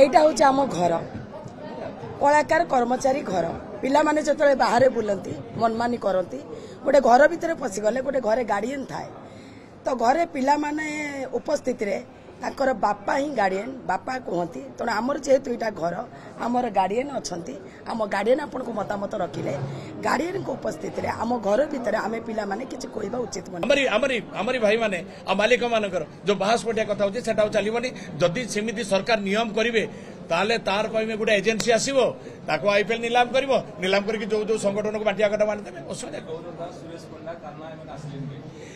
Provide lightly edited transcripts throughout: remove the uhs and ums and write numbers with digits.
এইটা হচ্ছে आम घर कलाकार कर्मचारी घर पिला माने जो बाहर बुलती मनमानी करती गोटे घर भितर पशिगले गोटे घरे गार्डियन थाए तो घरे पिला माने उपस्थित रे ताकर बापा ही गार्डियन बापा कहती तेणु आमर जेहेतु यहाँ घर आमर गार्डियन अच्छा आम गार्डियन आपन को मतामत रखिले गार्डियन को उपस्थित रे आम घर भितर आम पिला माने किछि कहबा उचित आमरी भाई माने मालिक मानकर जो बाहसपटिया कथा होची सेटा चलीबनी जदि सेमिति सरकार नियम करिवे ताले तार पाइमे गोटे एजेंसी आसीबो ताको आईपीएल नीलाम करिवो नीलाम करके जो जो संगठन को बाटिया कटा बांध देबे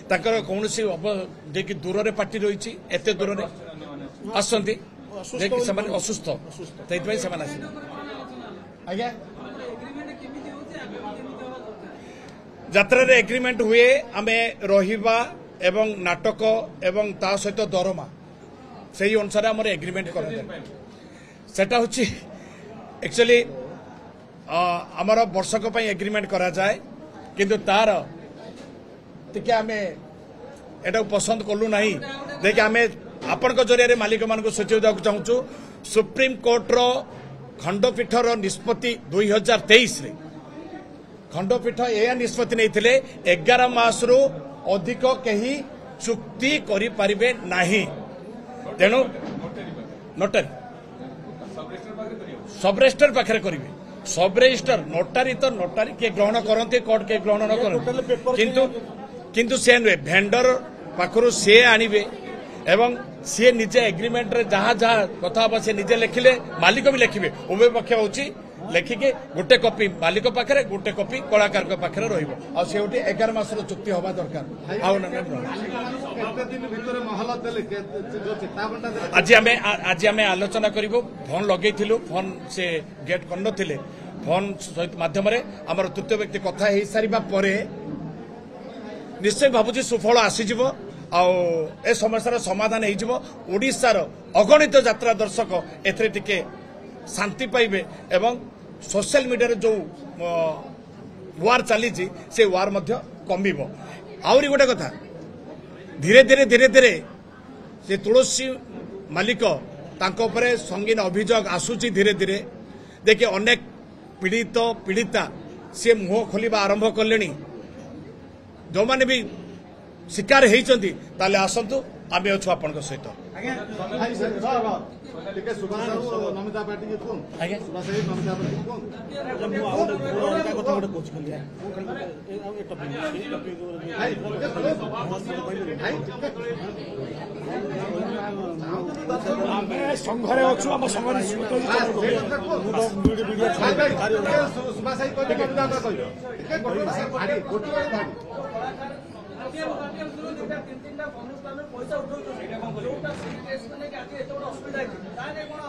ताकर कौनसी जे कि दूर रे पार्टी रही एते दूर रे आसंती जे कि समान असुस्थ तैतबै समान आसी आज्ञा यात्रा रे एग्रीमेंट हुए आमे रहिबा एवं नाटक एवं ता सहित दरमा सेही अनुसार हमर एग्रीमेंट कर सेटा होची एक्चुअली आमर वर्षक पई एग्रीमेंट करा जाए किंतु तार टिके आमे एटा पसंद कलु नाही देखि आमे आपण को जरिया मालिक मान को सूचना देବାକୁ चाहूछु सुप्रीम कोर्ट रो खंडपीठ रो निष्पत्ति 2023 रे खंडपीठ एया निष्पत्ति नैथिले 11 मास रु अधिक केही चुक्ति करि परिबे नाही तेनु नोटरी सब रजिस्टर पाखे करेंगे सब रजिस्टर नोटारी तो नोटारी के ग्रहण करते कोर्ट के ग्रहण न करते किंतु से नुहे भेंडर पाखर सी आणवे एवं सी निजे एग्रीमेंट रे जहाँ जहाँ कथा से निजे लिखिले मालिक भी लिखे उभय पक्ष होची लेखिके गोटे कॉपी मालिक पाखे गोटे कॉपी कलाकार पाखे रोटे 11 मास चुक्ति हवा दरकार आज आम आलोचना करूँ फोन लगे फोन से गेट कर नी फोन सहित मध्यम आमर तृतीय व्यक्ति कथा हो सारा पर निश्चय भावुँ सुफल आसीज ए समस्या समाधान होशार अगणित यात्रा दर्शक एथे शांति पाइबे एवं सोशल मीडिया जो वार चली से वार मध्य कमिब आउरी गोटे कथा धीरे धीरे धीरे धीरे से तुलसी मालिक तांको परे संगीन अभियोग आसूची धीरे धीरे देखिए अनेक पीड़ित पीड़िता सी मुह खोलिबा आरंभ कले जो माने भी शिकार होती आसतु आम अच्छु आपण सहित संघरे अच्छु आम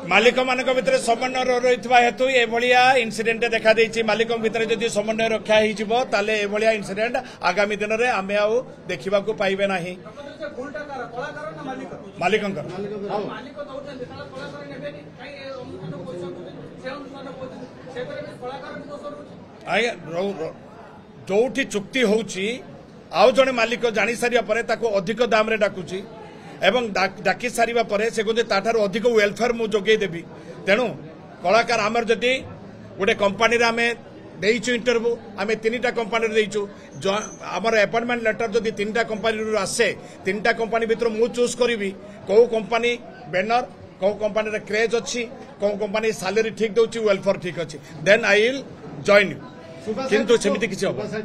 मालिक मान भर समन्वय रही हेतु एभलिया इनसीडेंट देखा देछि मालिक भर जदि समन्वय रक्षा हो ताले एभलिया इनसीडेंट आगामी दिन में आमे आउ देखा पाइबे नाही मालिक जोठी चुक्ति होउची आउ जने मालिक जानी सारिया परे ताको अधिक दाम रे डाकुची एवं डाकी सारिबा परे से कहते ताठार अधिक वेलफेयर मु जोगे देबी तेणु कलाकार आमर जदि गोटे कंपनी आम देइछु इंटरव्यू आम 3टा कंपनी देइछु आमर अपॉइंटमेंट लेटर जदि 3टा कंपनी आसे 3टा कंपनी भितर मु चूज करी कौ कंपनी बैनर कौ कंपनी रे क्रेज अच्छी कौ कंपनी सैलरी ठीक दउची वेलफेयर ठीक अच्छी then I will join you किंतु सेमिति किछि